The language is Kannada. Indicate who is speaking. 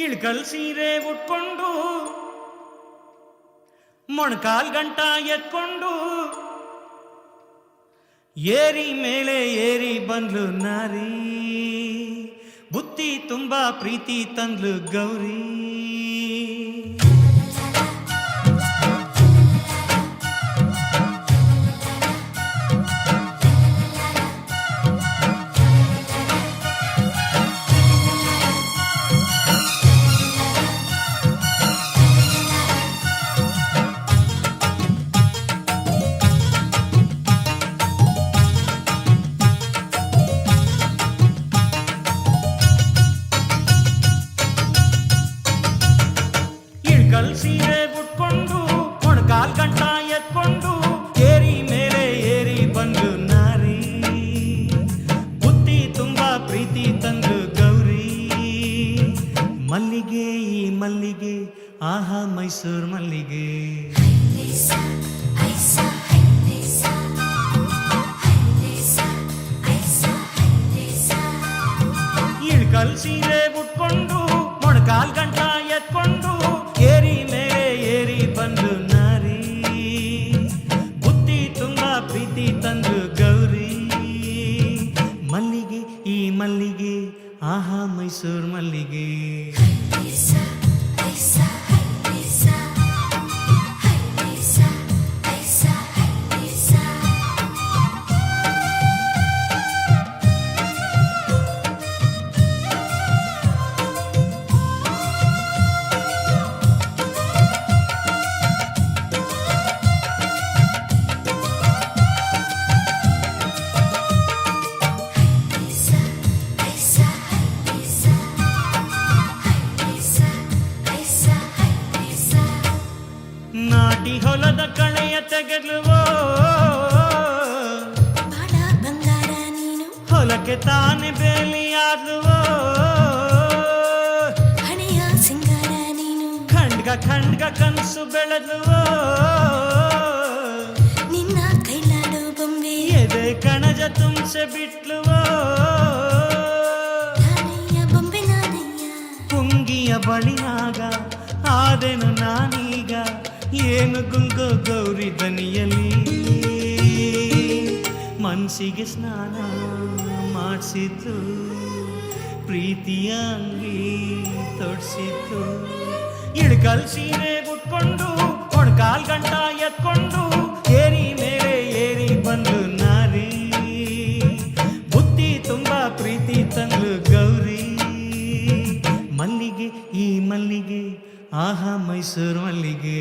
Speaker 1: ಇಳ್ಕಲ್ ಸೀರೆ ಉಟ್ಕೊಂಡು ಮೊಣಕಾಲ್ ಗಂಟ ಎತ್ಕೊಂಡು ಏರಿ ಮೇಲೆ ಏರಿ ಬಂದ್ಲು ನಾರಿ, ಬುತ್ತಿ ತುಂಬಾ ಪ್ರೀತಿ ತಂದ್ಲು ಗೌರಿ. ಇಳ್ಕಲ್ ಸೀರೆ ಉಟ್ಕೊಂಡು ಮೊಣಕಾಲ್ ಗಂಟ ಎತ್ಕೊಂಡು ಏರಿ ಮೇಲೆ ಏರಿ ಬಂದು ನಾರಿ, ಬುತ್ತಿ ತುಂಬಾ ಪ್ರೀತಿ ತಂದು ಗೌರಿ. ಮಲ್ಲಿಗೆ ಈ ಮಲ್ಲಿಗೆ ಆಹಾ ಮೈಸೂರು ಮಲ್ಲಿಗೆ. ಇಳ್ಕಲ್ ಸೀರೆ ಉಟ್ಕೊಂಡು ಮೊಣಕಾಲ್ ಗಂಟ ಎತ್ಕೊಂಡು ಏರಿ ಮೇಲೆ ಏರಿ ಬಂದು ನಾರಿ, ಬುತ್ತಿ ತುಂಬಾ ಪ್ರೀತಿ ತಂದು ಗೌರಿ. ಮಲ್ಲಿಗೆ ಈ ಮಲ್ಲಿಗೆ ಆಹಾ ಮೈಸೂರು ಮಲ್ಲಿಗೆ. ನಾಟಿ ಹೊಲದ ಕಳೆಯ ತೆಗೆದುವೋ
Speaker 2: ಬಂಗಾರ ನೀನು,
Speaker 1: ಹೊಲಕ್ಕೆ ತಾನೆ ಬೇಲಿಯಾದುವೋ
Speaker 2: ಹಣೆಯ ಸಿಂಗಾರ ನೀನು,
Speaker 1: ಖಂಡ್ಗ ಖಂಡ್ಗ ಕನಸು ಬೆಳೆದುವೋ
Speaker 2: ನಿನ್ನ ಕೈಲಾಡೋ ಬೊಂಬೆ
Speaker 1: ಎದೆ ಕಣಜ ತುಂಬಿಸಿ ಬಿಟ್ಲುವೋ
Speaker 2: ನಾನಯ್ಯ ಬೊಂಬೆ ನಾನಯ್ಯ.
Speaker 1: ಪುಂಗಿಯ ಬಳಿಯಾಗ ಆದೆನು ನಾನೀಗ, ಏನು ಗುಂಗೋ ಗೌರಿ ದನಿಯಲ್ಲಿ. ಮನಸ್ಸಿಗೆ ಸ್ನಾನ ಮಾಡಿಸಿದ್ದು, ಪ್ರೀತಿಯ ಅಂಗಿ ತೊಡ್ಸಿದ್ದು. ಇಳ್ಕಲ್ ಸೀರೆ ಉಟ್ಕೊಂಡು ಮೊಣಕಾಲ್ ಗಂಟ ಎತ್ಕೊಂಡು ಏರಿ ಮೇಲೆ ಏರಿ ಬಂದು ನಾರಿ, ಬುತ್ತಿ ತುಂಬಾ ಪ್ರೀತಿ ತಂದ್ಲು ಗೌರಿ. ಮಲ್ಲಿಗೆ ಈ ಮಲ್ಲಿಗೆ ಆಹಾ ಮೈಸೂರು ಮಲ್ಲಿಗೆ.